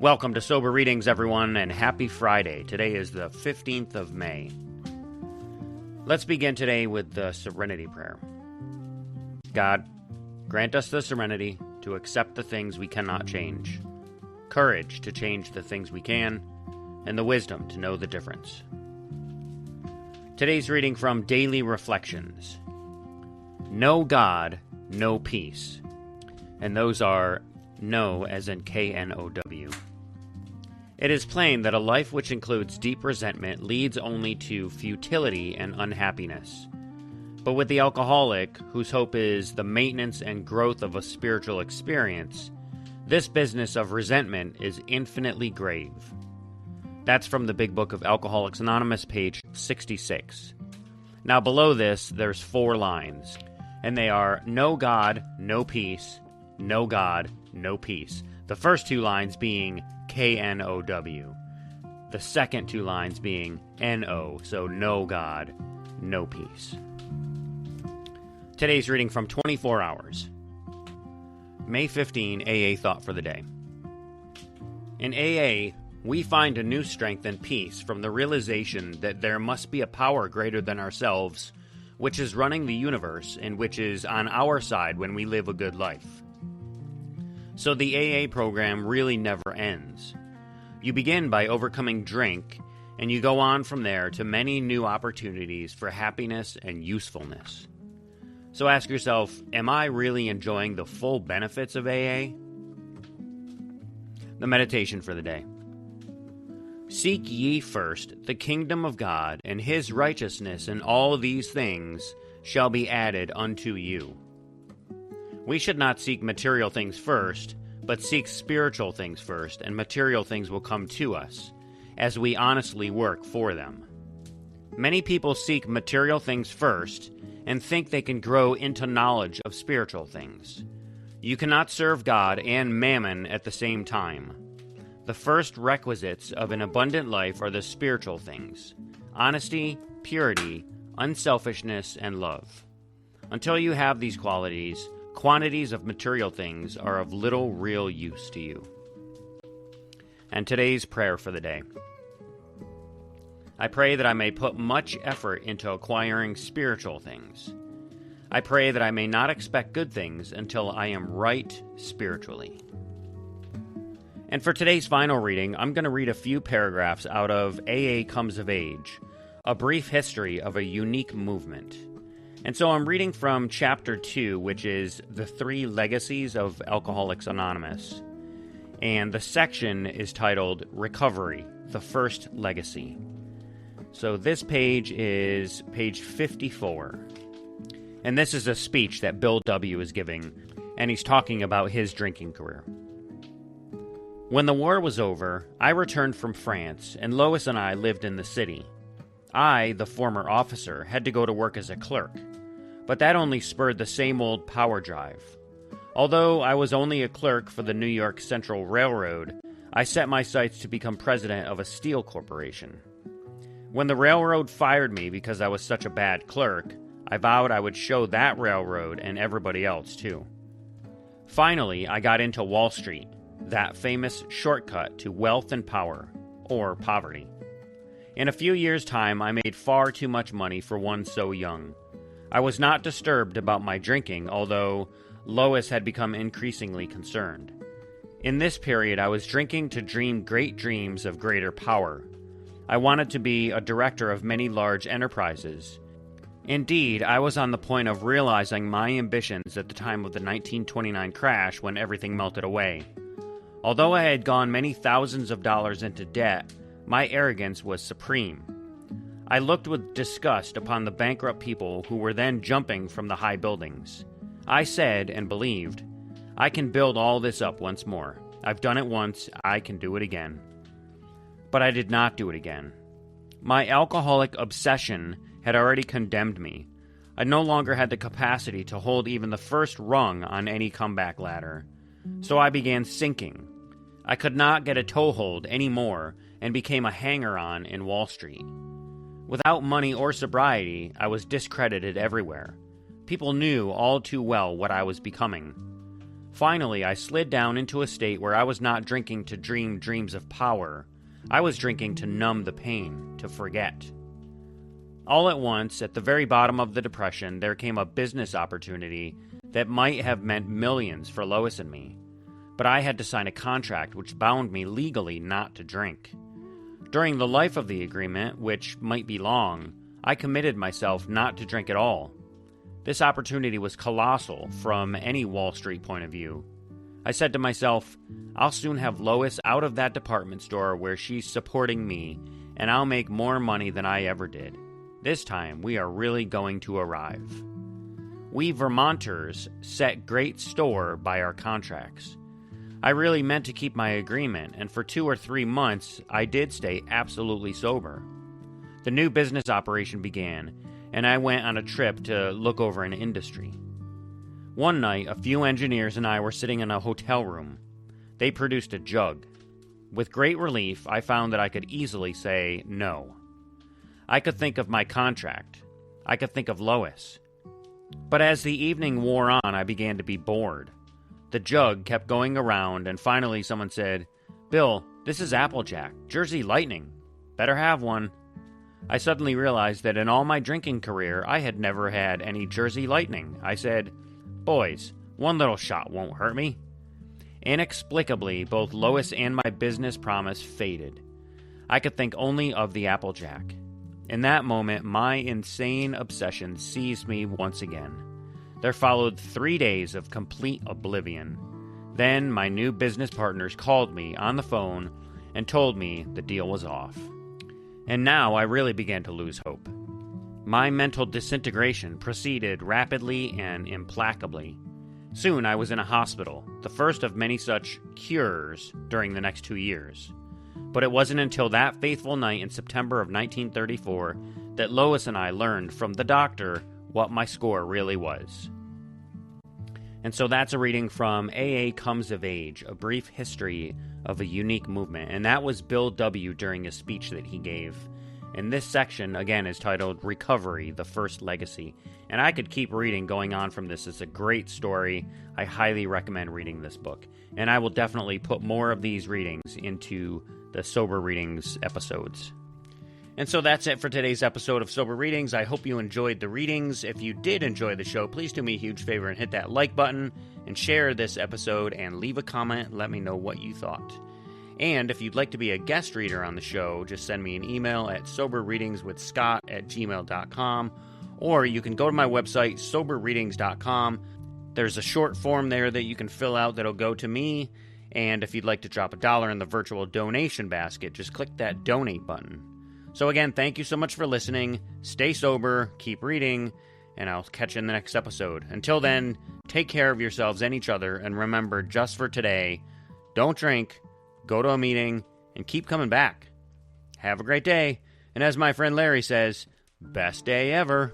Welcome to Sober Readings, everyone, and happy Friday. Today is the 15th of May. Let's begin today with the Serenity Prayer. God, grant us the serenity to accept the things we cannot change, courage to change the things we can, and the wisdom to know the difference. Today's reading from Daily Reflections. No God, no peace. And those are no as in K-N-O-W. It is plain that a life which includes deep resentment leads only to futility and unhappiness. But with the alcoholic, whose hope is the maintenance and growth of a spiritual experience, this business of resentment is infinitely grave. That's from the Big Book of Alcoholics Anonymous, page 66. Now below this, there's 4 lines, and they are no God, no peace, no God, no peace. The first 2 lines being K-N-O-W. The second 2 lines being N-O, so no God, no peace. Today's reading from 24 Hours. May 15, AA Thought for the Day. In AA, we find a new strength and peace from the realization that there must be a power greater than ourselves, which is running the universe and which is on our side when we live a good life. So the AA program really never ends. You begin by overcoming drink, and you go on from there to many new opportunities for happiness and usefulness. So ask yourself, am I really enjoying the full benefits of AA? The meditation for the day. Seek ye first the kingdom of God and his righteousness, and all these things shall be added unto you. We should not seek material things first, but seek spiritual things first, and material things will come to us, as we honestly work for them. Many people seek material things first, and think they can grow into knowledge of spiritual things. You cannot serve God and mammon at the same time. The first requisites of an abundant life are the spiritual things: honesty, purity, unselfishness, and love. Until you have these qualities, quantities of material things are of little real use to you. And today's prayer for the day. I pray that I may put much effort into acquiring spiritual things. I pray that I may not expect good things until I am right spiritually. And for today's final reading, I'm going to read a few paragraphs out of AA Comes of Age, a brief history of a unique movement. And so I'm reading from Chapter 2, which is The 3 Legacies of Alcoholics Anonymous. And the section is titled Recovery, the First Legacy. So this page is page 54. And this is a speech that Bill W. is giving, and he's talking about his drinking career. When the war was over, I returned from France, and Lois and I lived in the city. I, the former officer, had to go to work as a clerk, but that only spurred the same old power drive. Although I was only a clerk for the New York Central Railroad, I set my sights to become president of a steel corporation. When the railroad fired me because I was such a bad clerk, I vowed I would show that railroad and everybody else too. Finally, I got into Wall Street, that famous shortcut to wealth and power, or poverty. In a few years' time, I made far too much money for one so young. I was not disturbed about my drinking, although Lois had become increasingly concerned. In this period, I was drinking to dream great dreams of greater power. I wanted to be a director of many large enterprises. Indeed, I was on the point of realizing my ambitions at the time of the 1929 crash when everything melted away. Although I had gone many thousands of dollars into debt, my arrogance was supreme. I looked with disgust upon the bankrupt people who were then jumping from the high buildings. I said, and believed, I can build all this up once more. I've done it once, I can do it again. But I did not do it again. My alcoholic obsession had already condemned me. I no longer had the capacity to hold even the first rung on any comeback ladder. So I began sinking. I could not get a toehold anymore and became a hanger-on in Wall Street. Without money or sobriety, I was discredited everywhere. People knew all too well what I was becoming. Finally, I slid down into a state where I was not drinking to dream dreams of power. I was drinking to numb the pain, to forget. All at once, at the very bottom of the depression, there came a business opportunity that might have meant millions for Lois and me. But I had to sign a contract which bound me legally not to drink. During the life of the agreement, which might be long, I committed myself not to drink at all. This opportunity was colossal from any Wall Street point of view. I said to myself, I'll soon have Lois out of that department store where she's supporting me, and I'll make more money than I ever did. This time, we are really going to arrive. We Vermonters set great store by our contracts. I really meant to keep my agreement, and for 2 or 3 months, I did stay absolutely sober. The new business operation began, and I went on a trip to look over an industry. One night, a few engineers and I were sitting in a hotel room. They produced a jug. With great relief, I found that I could easily say no. I could think of my contract. I could think of Lois. But as the evening wore on, I began to be bored. The jug kept going around, and finally someone said, "Bill, this is Applejack, Jersey Lightning. Better have one." I suddenly realized that in all my drinking career, I had never had any Jersey Lightning. I said, "Boys, one little shot won't hurt me." Inexplicably, both Lois and my business promise faded. I could think only of the Applejack. In that moment, my insane obsession seized me once again. There followed 3 days of complete oblivion. Then my new business partners called me on the phone and told me the deal was off. And now I really began to lose hope. My mental disintegration proceeded rapidly and implacably. Soon I was in a hospital, the first of many such cures during the next 2 years. But it wasn't until that faithful night in September of 1934 that Lois and I learned from the doctor what my score really was. And so that's a reading from AA Comes of Age, A Brief History of a Unique Movement. And that was Bill W. during a speech that he gave. And this section, again, is titled Recovery, the First Legacy. And I could keep reading going on from this. It's a great story. I highly recommend reading this book. And I will definitely put more of these readings into the Sober Readings episodes. And so that's it for today's episode of Sober Readings. I hope you enjoyed the readings. If you did enjoy the show, please do me a huge favor and hit that like button and share this episode and leave a comment. Let me know what you thought. And if you'd like to be a guest reader on the show, just send me an email at soberreadingswithscott@gmail.com, or you can go to my website, soberreadings.com. There's a short form there that you can fill out that'll go to me. And if you'd like to drop $1 in the virtual donation basket, just click that donate button. So again, thank you so much for listening. Stay sober, keep reading, and I'll catch you in the next episode. Until then, take care of yourselves and each other, and remember, just for today, don't drink, go to a meeting, and keep coming back. Have a great day, and as my friend Larry says, best day ever.